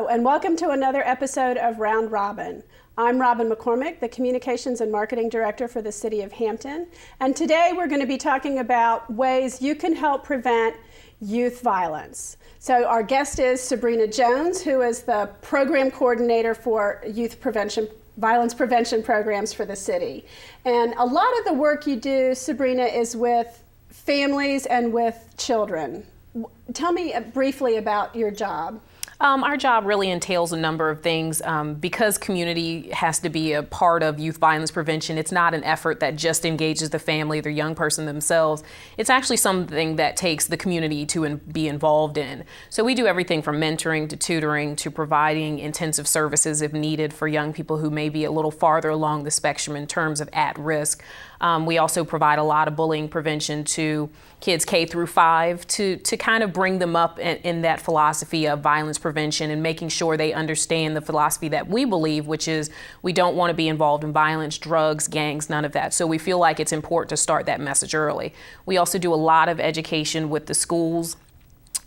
Hello, and welcome to another episode of Round Robin. I'm Robin McCormick, the Communications and Marketing Director for the City of Hampton, and today we're going to be talking about ways you can help prevent youth violence. So our guest is Sabrina Jones, who is the Program Coordinator for Youth Violence Prevention Programs for the city. And a lot of the work you do, Sabrina, is with families and with children. Tell me briefly about your job. Our job really entails a number of things. Because community has to be a part of youth violence prevention, it's not an effort that just engages the family or the young person themselves. It's actually something that takes the community to be involved in. So we do everything from mentoring to tutoring to providing intensive services if needed for young people who may be a little farther along the spectrum in terms of at risk. We also provide a lot of bullying prevention to kids K through 5 to kind of bring them up in that philosophy of violence prevention and making sure they understand the philosophy that we believe, which is we don't want to be involved in violence, drugs, gangs, none of that. So we feel like it's important to start that message early. We also do a lot of education with the schools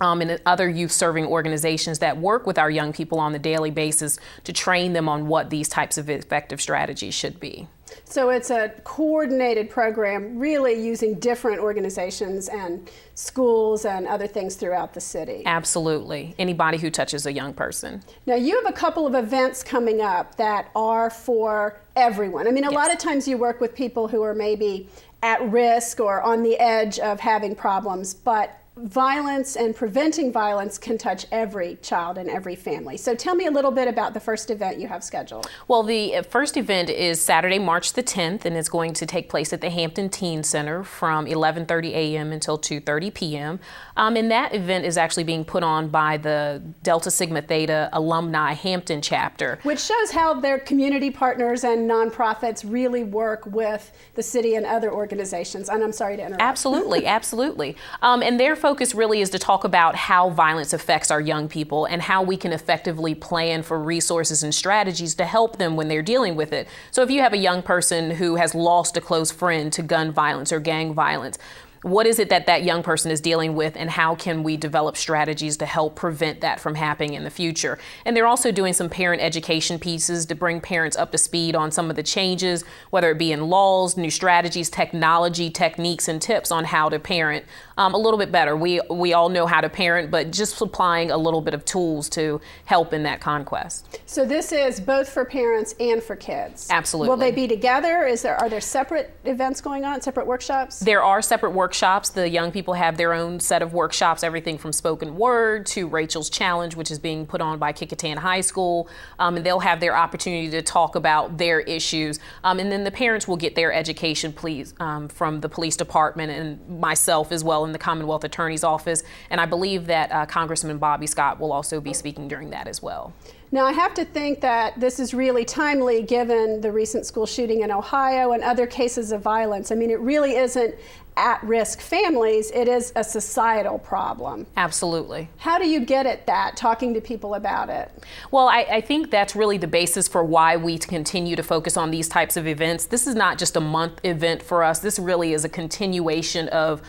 and other youth-serving organizations that work with our young people on a daily basis to train them on what these types of effective strategies should be. So it's a coordinated program, really using different organizations and schools and other things throughout the city. Absolutely. Anybody who touches a young person. Now, you have a couple of events coming up that are for everyone. I mean, a lot of times you work with people who are maybe at risk or on the edge of having problems, but violence and preventing violence can touch every child and every family. So tell me a little bit about the first event you have scheduled. Well, the first event is Saturday, March the 10th, and it's going to take place at the Hampton Teen Center from 11:30 a.m. until 2:30 p.m. And that event is actually being put on by the Delta Sigma Theta Alumni Hampton chapter. Which shows how their community partners and nonprofits really work with the city and other organizations. And I'm sorry to interrupt. Absolutely, absolutely. And their focus really is to talk about how violence affects our young people and how we can effectively plan for resources and strategies to help them when they're dealing with it. So if you have a young person who has lost a close friend to gun violence or gang violence, what is it that that young person is dealing with, and how can we develop strategies to help prevent that from happening in the future? And they're also doing some parent education pieces to bring parents up to speed on some of the changes, whether it be in laws, new strategies, technology, techniques, and tips on how to parent a little bit better. We all know how to parent, but just supplying a little bit of tools to help in that conquest. So this is both for parents and for kids? Absolutely. Will they be together? Are there separate events going on, separate workshops? There are separate workshops. The young people have their own set of workshops, everything from spoken word to Rachel's Challenge, which is being put on by Kickingham High School. And they'll have their opportunity to talk about their issues. And then the parents will get their education from the police department and myself as well in the Commonwealth Attorney's Office. And I believe that Congressman Bobby Scott will also be speaking during that as well. Now, I have to think that this is really timely given the recent school shooting in Ohio and other cases of violence. I mean, it really isn't at-risk families, it is a societal problem. Absolutely. How do you get at that, talking to people about it? Well, I think that's really the basis for why we continue to focus on these types of events. This is not just a month event for us. This really is a continuation of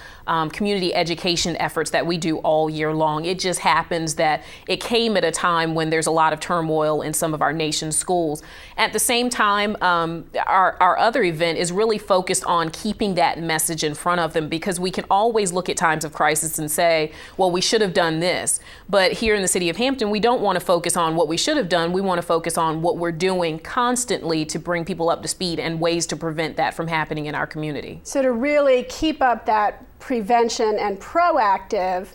community education efforts that we do all year long. It just happens that it came at a time when there's a lot of turmoil in some of our nation's schools. At the same time, our other event is really focused on keeping that message in front of them, because we can always look at times of crisis and say, well, we should have done this. But here in the city of Hampton, we don't want to focus on what we should have done. We want to focus on what we're doing constantly to bring people up to speed and ways to prevent that from happening in our community. So to really keep up that prevention and proactive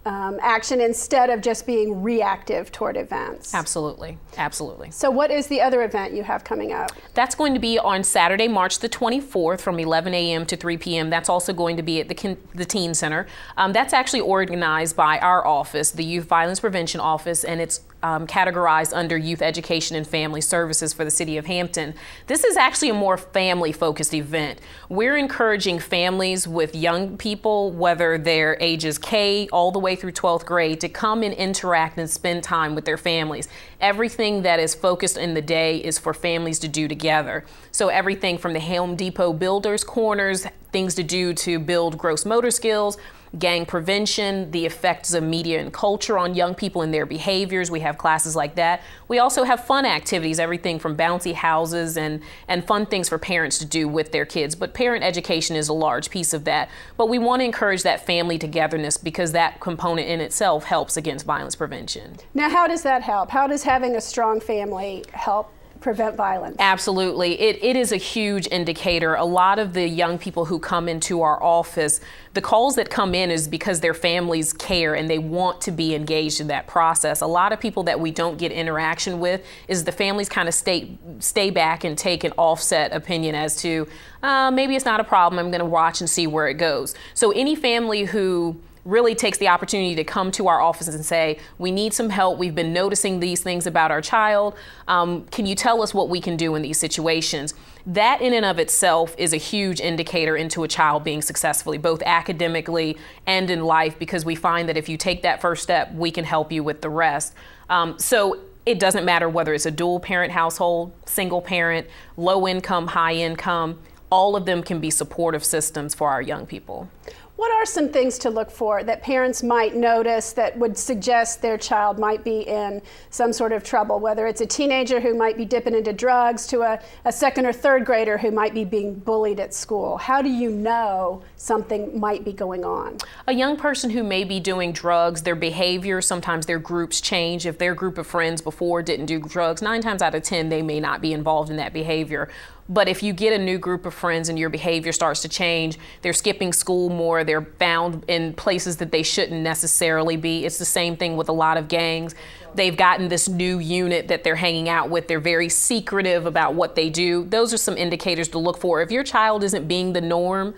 action instead of just being reactive toward events. Absolutely, absolutely. So what is the other event you have coming up? That's going to be on Saturday, March the 24th from 11 a.m. to 3 p.m. That's also going to be at the Teen Center. That's actually organized by our office, the Youth Violence Prevention Office, and it's categorized under Youth Education and Family Services for the City of Hampton. This is actually a more family-focused event. We're encouraging families with young people, whether they're ages K all the way through 12th grade, to come and interact and spend time with their families. Everything that is focused in the day is for families to do together. So everything from the Home Depot Builders Corners, things to do to build gross motor skills, gang prevention, the effects of media and culture on young people and their behaviors. We have classes like that. We also have fun activities, everything from bouncy houses and fun things for parents to do with their kids. But parent education is a large piece of that. But we want to encourage that family togetherness because that component in itself helps against violence prevention. Now, how does that help? How does having a strong family help prevent violence? Absolutely. It is a huge indicator. A lot of the young people who come into our office, the calls that come in is because their families care and they want to be engaged in that process. A lot of people that we don't get interaction with is the families kind of stay back and take an offset opinion as to maybe it's not a problem. I'm going to watch and see where it goes. So any family who really takes the opportunity to come to our offices and say, we need some help. We've been noticing these things about our child. Can you tell us what we can do in these situations? That in and of itself is a huge indicator into a child being successfully, both academically and in life, because we find that if you take that first step, we can help you with the rest. So it doesn't matter whether it's a dual parent household, single parent, low income, high income, all of them can be supportive systems for our young people. What are some things to look for that parents might notice that would suggest their child might be in some sort of trouble, whether it's a teenager who might be dipping into drugs to a second or third grader who might be being bullied at school? How do you know something might be going on? A young person who may be doing drugs, their behavior, sometimes their groups change. If their group of friends before didn't do drugs, 9 times out of 10, they may not be involved in that behavior. But if you get a new group of friends and your behavior starts to change, they're skipping school more, they're found in places that they shouldn't necessarily be. It's the same thing with a lot of gangs. They've gotten this new unit that they're hanging out with. They're very secretive about what they do. Those are some indicators to look for. If your child isn't being the norm,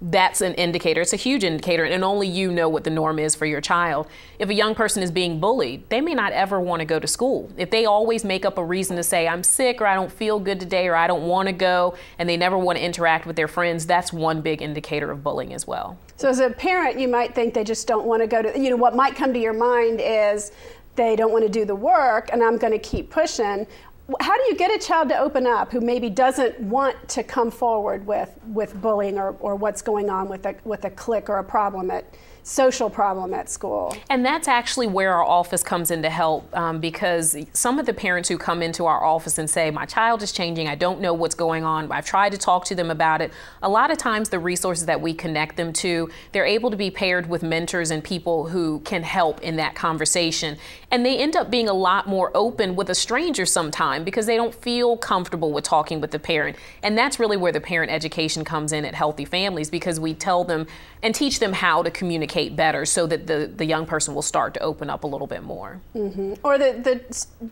that's an indicator. It's a huge indicator, and only you know what the norm is for your child. If a young person is being bullied, they may not ever want to go to school. If they always make up a reason to say, I'm sick, or I don't feel good today, or I don't want to go, and they never want to interact with their friends, that's one big indicator of bullying as well. So as a parent, you might think they just don't want to go to, what might come to your mind is they don't want to do the work, and I'm going to keep pushing. How do you get a child to open up who maybe doesn't want to come forward with bullying or what's going on with a clique or a social problem at school? And that's actually where our office comes in to help, because some of the parents who come into our office and say, my child is changing, I don't know what's going on, I've tried to talk to them about it. A lot of times the resources that we connect them to, they're able to be paired with mentors and people who can help in that conversation. And they end up being a lot more open with a stranger sometimes because they don't feel comfortable with talking with the parent. And that's really where the parent education comes in at Healthy Families, because we tell them and teach them how to communicate better so that the young person will start to open up a little bit more. Mm-hmm. Or the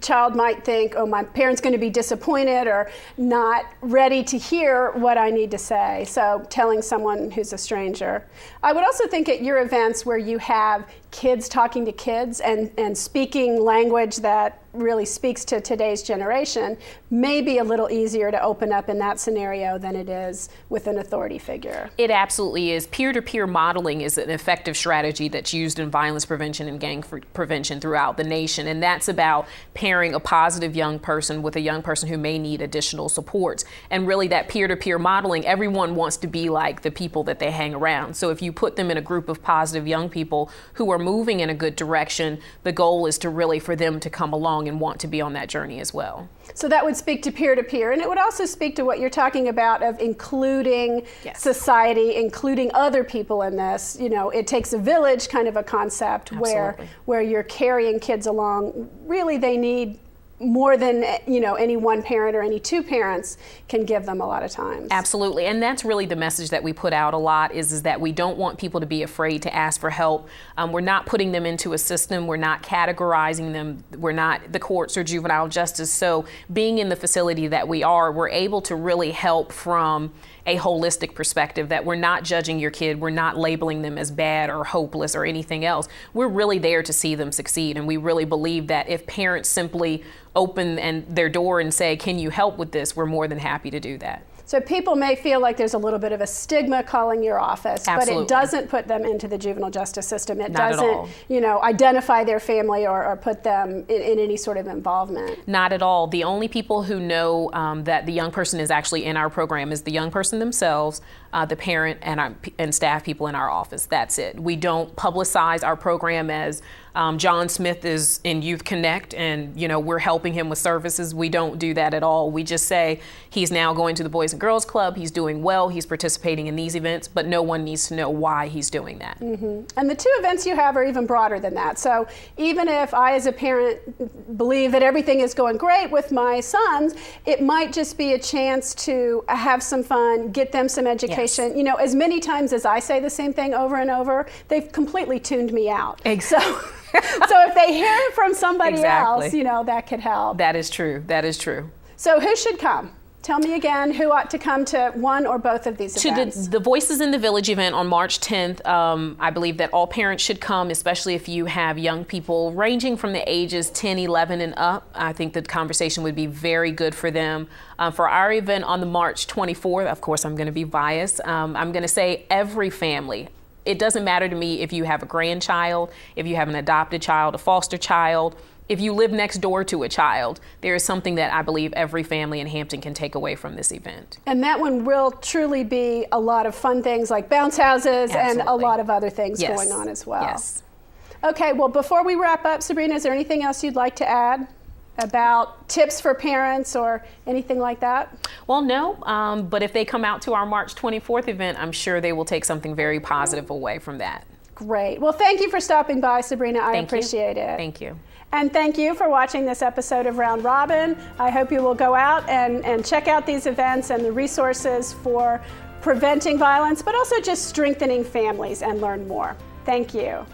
child might think, oh, my parent's going to be disappointed or not ready to hear what I need to say. So telling someone who's a stranger. I would also think at your events where you have kids talking to kids and speaking language that really speaks to today's generation may be a little easier to open up in that scenario than it is with an authority figure. It absolutely is. Peer-to-peer modeling is an effective strategy that's used in violence prevention and gang prevention throughout the nation. And that's about pairing a positive young person with a young person who may need additional supports. And really that peer-to-peer modeling, everyone wants to be like the people that they hang around. So if you put them in a group of positive young people who are moving in a good direction, the goal is to really for them to come along and want to be on that journey as well. So that would speak to peer-to-peer, and it would also speak to what you're talking about of including society, including other people in this. It takes a village kind of a concept where you're carrying kids along. Really, they need more than any one parent or any two parents can give them a lot of times. Absolutely, and that's really the message that we put out a lot is that we don't want people to be afraid to ask for help. We're not putting them into a system, we're not categorizing them, we're not the courts or juvenile justice. So being in the facility that we are, we're able to really help from a holistic perspective, that we're not judging your kid, we're not labeling them as bad or hopeless or anything else. We're really there to see them succeed, and we really believe that if parents simply open their door and say, can you help with this, we're more than happy to do that. So people may feel like there's a little bit of a stigma calling your office, Absolutely. but it doesn't put them into the juvenile justice system. It Not at all. doesn't, identify their family or put them in any sort of involvement. Not at all. The only people who know that the young person is actually in our program is the young person themselves, the parent, and staff people in our office. That's it. We don't publicize our program as John Smith is in Youth Connect and we're helping him with services. We don't do that at all. We just say he's now going to the Boys and Girls Club, he's doing well, he's participating in these events, but no one needs to know why he's doing that. Mm-hmm. And the 2 events you have are even broader than that. So even if I as a parent believe that everything is going great with my sons, it might just be a chance to have some fun, get them some education. Yes. As many times as I say the same thing over and over, they've completely tuned me out. Exactly. So if they hear it from somebody Exactly. else, that could help. That is true. That is true. So who should come? Tell me again who ought to come to one or both of these events. To the Voices in the Village event on March 10th, I believe that all parents should come, especially if you have young people ranging from the ages 10, 11 and up. I think the conversation would be very good for them. For our event on the March 24th, of course, I'm going to be biased. I'm going to say every family. It doesn't matter to me if you have a grandchild, if you have an adopted child, a foster child, if you live next door to a child. There is something that I believe every family in Hampton can take away from this event. And that one will truly be a lot of fun things like bounce houses. Absolutely. And a lot of other things Yes. going on as well. Yes. Okay, well, before we wrap up, Sabrina, is there anything else you'd like to add about tips for parents or anything like that? Well, no, but if they come out to our March 24th event, I'm sure they will take something very positive away from that. Great. Well, thank you for stopping by, Sabrina. I Thank you. appreciate it. Thank you. And thank you for watching this episode of Round Robin. I hope you will go out and check out these events and the resources for preventing violence, but also just strengthening families and learn more. Thank you.